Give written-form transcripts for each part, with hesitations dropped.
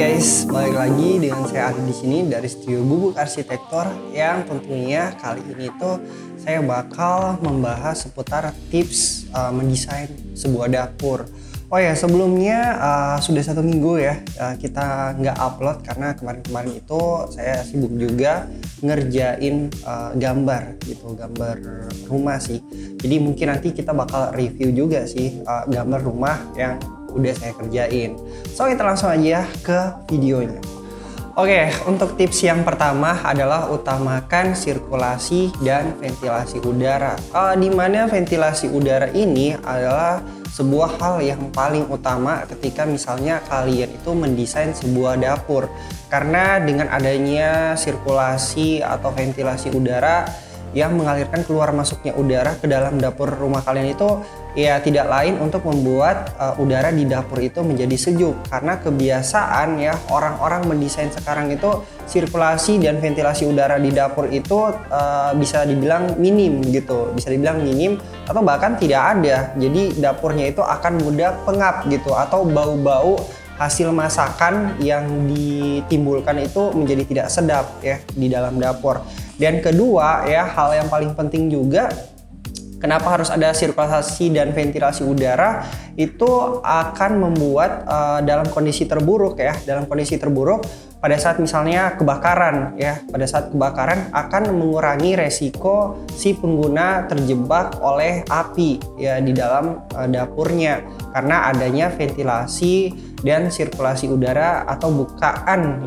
Guys, balik lagi dengan saya Adi di sini dari Studio Gubuk Arsitektur yang tentunya kali ini tuh saya bakal membahas seputar tips mendesain sebuah dapur. Oh ya, sebelumnya sudah 1 minggu ya kita nggak upload karena kemarin-kemarin itu saya sibuk juga ngerjain gambar gitu, gambar rumah sih. Jadi mungkin nanti kita bakal review juga sih gambar rumah yang udah saya kerjain. So kita langsung aja ke videonya. Oke, untuk tips yang pertama adalah utamakan sirkulasi dan ventilasi udara. Di mana ventilasi udara ini adalah sebuah hal yang paling utama ketika misalnya kalian itu mendesain sebuah dapur. Karena dengan adanya sirkulasi atau ventilasi udara yang mengalirkan keluar masuknya udara ke dalam dapur rumah kalian itu ya tidak lain untuk membuat udara di dapur itu menjadi sejuk. Karena kebiasaan ya orang-orang mendesain sekarang itu sirkulasi dan ventilasi udara di dapur itu bisa dibilang minim gitu, bisa dibilang minim atau bahkan tidak ada. Jadi dapurnya itu akan mudah pengap gitu, atau bau-bau hasil masakan yang ditimbulkan itu menjadi tidak sedap ya di dalam dapur. Dan kedua ya, hal yang paling penting juga, kenapa harus ada sirkulasi dan ventilasi udara, itu akan membuat dalam kondisi terburuk ya, dalam kondisi terburuk pada saat misalnya kebakaran ya, pada saat kebakaran akan mengurangi resiko si pengguna terjebak oleh api ya di dalam dapurnya, karena adanya ventilasi dan sirkulasi udara atau bukaan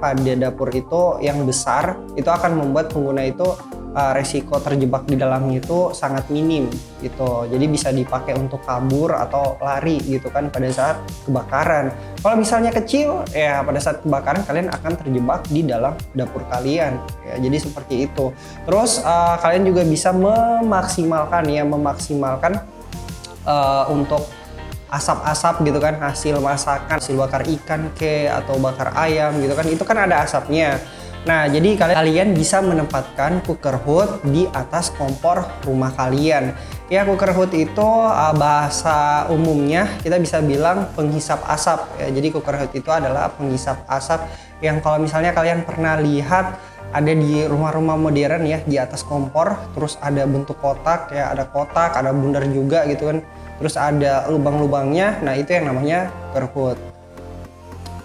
pada dapur itu yang besar, itu akan membuat pengguna itu resiko terjebak di dalamnya itu sangat minim gitu. Jadi bisa dipakai untuk kabur atau lari gitu kan pada saat kebakaran. Kalau misalnya kecil ya, pada saat kebakaran kalian akan terjebak di dalam dapur kalian ya. Jadi seperti itu. Terus kalian juga bisa memaksimalkan untuk asap-asap gitu kan, hasil masakan, hasil bakar ikan atau bakar ayam gitu kan, itu kan ada asapnya. Nah, jadi kalian bisa menempatkan cooker hood di atas kompor rumah kalian. Ya, cooker hood itu bahasa umumnya kita bisa bilang penghisap asap ya. Jadi cooker hood itu adalah penghisap asap yang kalau misalnya kalian pernah lihat ada di rumah-rumah modern ya, di atas kompor terus ada bentuk kotak ya, ada kotak, ada bundar juga gitu kan. Terus ada lubang-lubangnya, nah itu yang namanya cooker hood.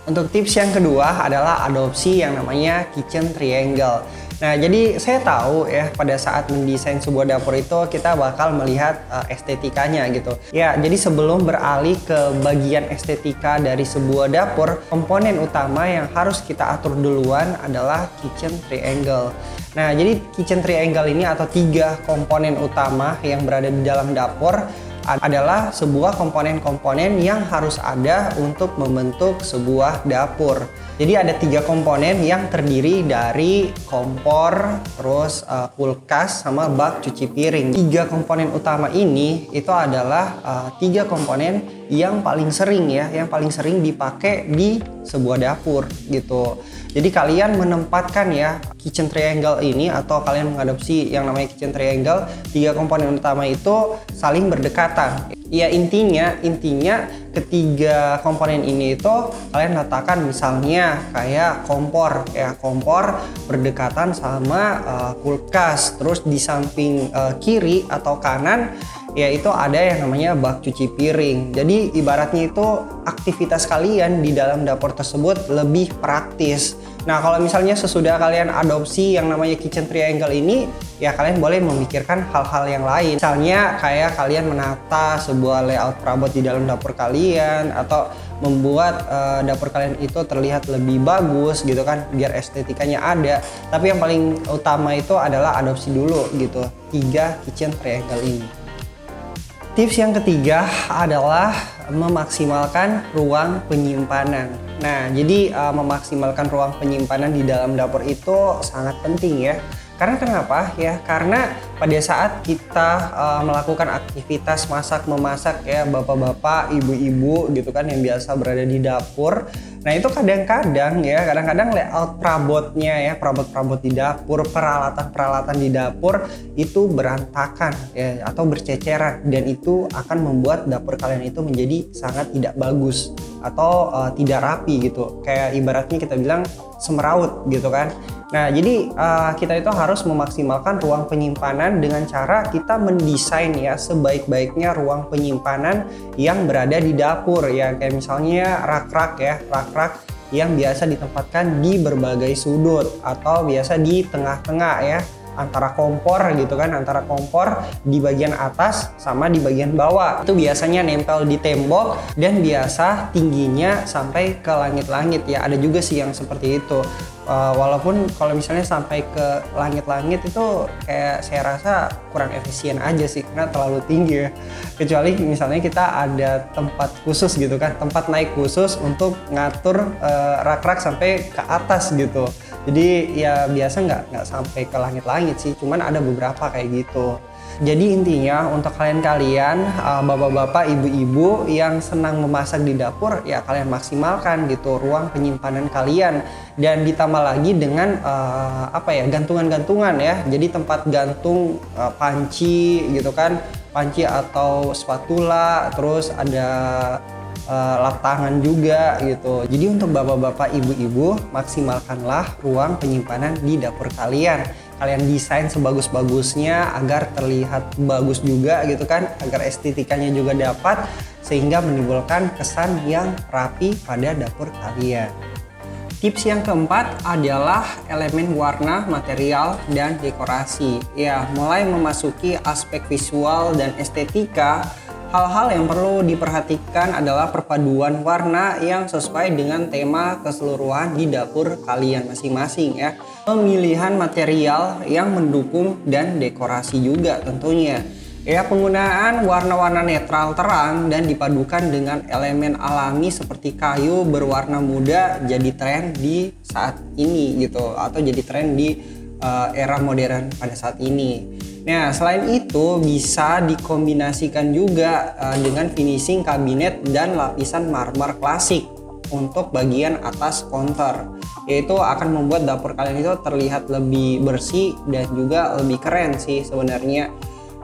Untuk tips yang kedua adalah adopsi yang namanya kitchen triangle. Nah, jadi saya tahu ya pada saat mendesain sebuah dapur itu kita bakal melihat estetikanya gitu. Ya, jadi sebelum beralih ke bagian estetika dari sebuah dapur, komponen utama yang harus kita atur duluan adalah kitchen triangle. Nah, jadi kitchen triangle ini atau 3 komponen utama yang berada di dalam dapur adalah sebuah komponen-komponen yang harus ada untuk membentuk sebuah dapur. Jadi ada 3 komponen yang terdiri dari kompor, terus kulkas, sama bak cuci piring. 3 komponen utama ini itu adalah 3 komponen yang paling sering dipakai di sebuah dapur gitu. Jadi kalian menempatkan ya kitchen triangle ini, atau kalian mengadopsi yang namanya kitchen triangle, 3 komponen utama itu saling berdekatan. Ya intinya ketiga komponen ini itu kalian letakkan misalnya kayak kompor berdekatan sama kulkas, terus di samping kiri atau kanan ya itu ada yang namanya bak cuci piring. Jadi ibaratnya itu aktivitas kalian di dalam dapur tersebut lebih praktis. Nah, kalau misalnya sesudah kalian adopsi yang namanya kitchen triangle ini, ya kalian boleh memikirkan hal-hal yang lain. Misalnya kayak kalian menata sebuah layout perabot di dalam dapur kalian, atau membuat dapur kalian itu terlihat lebih bagus gitu kan, biar estetikanya ada. Tapi yang paling utama itu adalah adopsi dulu gitu 3 kitchen triangle ini. Tips yang ketiga adalah memaksimalkan ruang penyimpanan. Nah, jadi memaksimalkan ruang penyimpanan di dalam dapur itu sangat penting ya. Karena kenapa ya? Karena pada saat kita melakukan aktivitas masak-memasak ya, bapak-bapak, ibu-ibu gitu kan yang biasa berada di dapur. Nah, itu kadang-kadang layout perabotnya ya, perabot-perabot di dapur, peralatan-peralatan di dapur itu berantakan ya, atau berceceran, dan itu akan membuat dapur kalian itu menjadi sangat tidak bagus atau tidak rapi gitu. Kayak ibaratnya kita bilang semeraut gitu kan. Nah, jadi kita itu harus memaksimalkan ruang penyimpanan dengan cara kita mendesain ya sebaik-baiknya ruang penyimpanan yang berada di dapur ya. Kayak misalnya rak-rak yang biasa ditempatkan di berbagai sudut atau biasa di tengah-tengah ya, antara kompor gitu kan, antara kompor di bagian atas sama di bagian bawah. Itu biasanya nempel di tembok dan biasa tingginya sampai ke langit-langit ya. Ada juga sih yang seperti itu. Walaupun kalau misalnya sampai ke langit-langit itu kayak saya rasa kurang efisien aja sih karena terlalu tinggi ya. Kecuali misalnya kita ada tempat khusus gitu kan, tempat naik khusus untuk ngatur rak-rak sampai ke atas gitu. Jadi ya biasa nggak sampai ke langit-langit sih, cuman ada beberapa kayak gitu. Jadi intinya untuk kalian-kalian bapak-bapak, ibu-ibu yang senang memasak di dapur ya kalian maksimalkan gitu ruang penyimpanan kalian, dan ditambah lagi dengan gantungan-gantungan ya. Jadi tempat gantung panci gitu kan, panci atau spatula, terus ada lap tangan juga gitu. Jadi untuk bapak-bapak, ibu-ibu maksimalkanlah ruang penyimpanan di dapur kalian. Kalian desain sebagus-bagusnya agar terlihat bagus juga gitu kan, agar estetikanya juga dapat sehingga menimbulkan kesan yang rapi pada dapur kalian. Tips yang keempat adalah elemen warna, material, dan dekorasi. Ya, mulai memasuki aspek visual dan estetika. Hal-hal yang perlu diperhatikan adalah perpaduan warna yang sesuai dengan tema keseluruhan di dapur kalian masing-masing ya. Pemilihan material yang mendukung dan dekorasi juga tentunya. Ya, penggunaan warna-warna netral terang dan dipadukan dengan elemen alami seperti kayu berwarna muda jadi tren di saat ini gitu, atau jadi tren di era modern pada saat ini. Nah, selain itu bisa dikombinasikan juga dengan finishing kabinet dan lapisan marmer klasik untuk bagian atas counter. Yaitu akan membuat dapur kalian itu terlihat lebih bersih dan juga lebih keren sih sebenarnya.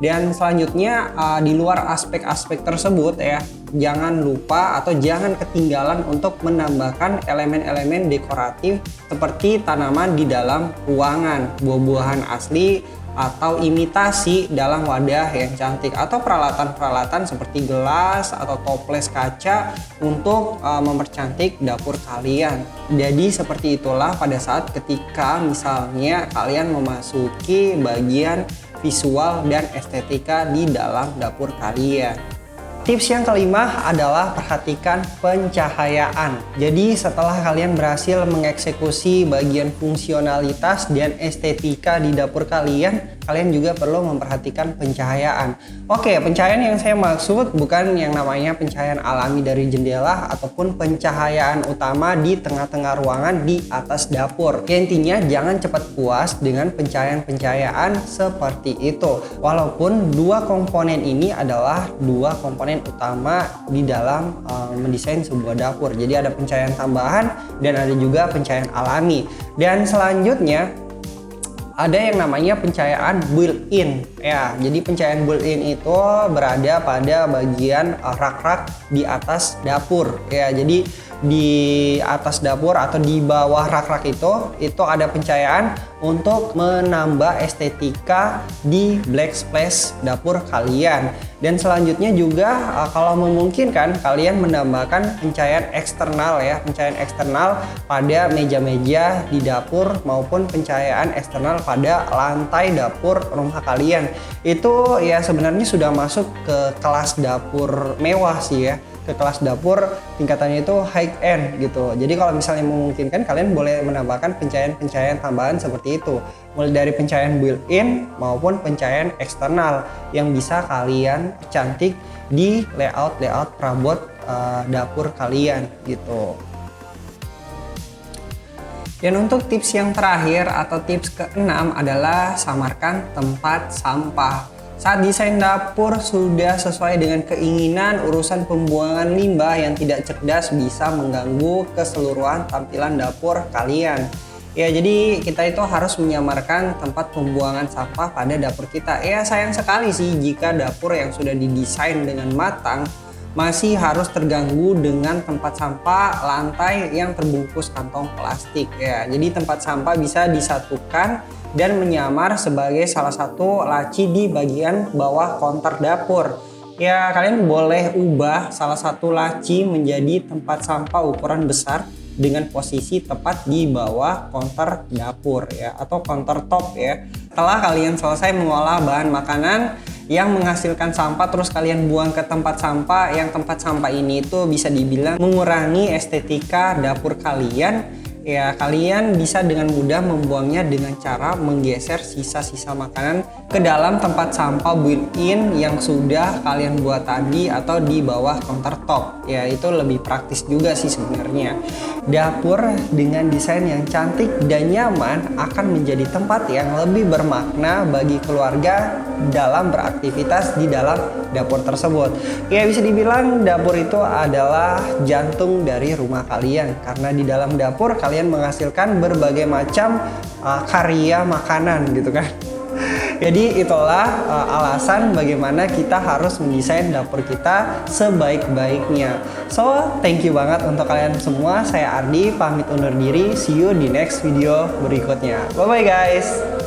Dan selanjutnya di luar aspek-aspek tersebut ya, jangan lupa atau jangan ketinggalan untuk menambahkan elemen-elemen dekoratif seperti tanaman di dalam ruangan, buah-buahan asli, atau imitasi dalam wadah yang cantik, atau peralatan-peralatan seperti gelas atau toples kaca untuk mempercantik dapur kalian. Jadi seperti itulah pada saat ketika misalnya kalian memasuki bagian visual dan estetika di dalam dapur kalian. Tips yang kelima adalah perhatikan pencahayaan. Jadi setelah kalian berhasil mengeksekusi bagian fungsionalitas dan estetika di dapur kalian, kalian juga perlu memperhatikan pencahayaan. Oke, pencahayaan yang saya maksud bukan yang namanya pencahayaan alami dari jendela ataupun pencahayaan utama di tengah-tengah ruangan di atas dapur. Ya, intinya jangan cepat puas dengan pencahayaan-pencahayaan seperti itu. Walaupun dua komponen ini adalah dua komponen utama di dalam mendesain sebuah dapur. Jadi ada pencahayaan tambahan dan ada juga pencahayaan alami. Dan selanjutnya ada yang namanya pencahayaan built-in ya. Jadi pencahayaan built-in itu berada pada bagian rak-rak di atas dapur ya. Jadi di atas dapur atau di bawah rak-rak itu ada pencahayaan untuk menambah estetika di black splash dapur kalian. Dan selanjutnya juga kalau memungkinkan kalian menambahkan pencahayaan eksternal ya, pencahayaan eksternal pada meja-meja di dapur maupun pencahayaan eksternal pada lantai dapur rumah kalian. Itu ya sebenarnya sudah masuk ke kelas dapur mewah sih ya, ke kelas dapur tingkatannya itu high end gitu. Jadi kalau misalnya memungkinkan kalian boleh menambahkan pencahayaan-pencahayaan tambahan seperti itu, mulai dari pencahayaan built-in maupun pencahayaan eksternal yang bisa kalian cantik di layout perabot dapur kalian gitu. Dan untuk tips yang terakhir atau tips keenam adalah samarkan tempat sampah. Saat desain dapur sudah sesuai dengan keinginan, urusan pembuangan limbah yang tidak cerdas bisa mengganggu keseluruhan tampilan dapur kalian. Ya, jadi kita itu harus menyamarkan tempat pembuangan sampah pada dapur kita. Ya, sayang sekali sih jika dapur yang sudah didesain dengan matang masih harus terganggu dengan tempat sampah lantai yang terbungkus kantong plastik ya. Jadi tempat sampah bisa disatukan dan menyamar sebagai salah satu laci di bagian bawah konter dapur. Ya, kalian boleh ubah salah satu laci menjadi tempat sampah ukuran besar dengan posisi tepat di bawah konter dapur ya, atau konter top ya. Setelah kalian selesai mengolah bahan makanan yang menghasilkan sampah, terus kalian buang ke tempat sampah, yang tempat sampah ini itu bisa dibilang mengurangi estetika dapur kalian ya. Kalian bisa dengan mudah membuangnya dengan cara menggeser sisa-sisa makanan ke dalam tempat sampah built-in yang sudah kalian buat tadi atau di bawah countertop ya. Itu lebih praktis juga sih sebenarnya. Dapur dengan desain yang cantik dan nyaman akan menjadi tempat yang lebih bermakna bagi keluarga dalam beraktivitas di dalam dapur tersebut. Ya, bisa dibilang dapur itu adalah jantung dari rumah kalian, karena di dalam dapur kalian menghasilkan berbagai macam karya makanan gitu kan. Jadi itulah alasan bagaimana kita harus mendesain dapur kita sebaik-baiknya. So, thank you banget untuk kalian semua. Saya Ardi, pamit undur diri. See you di next video berikutnya. Bye-bye guys.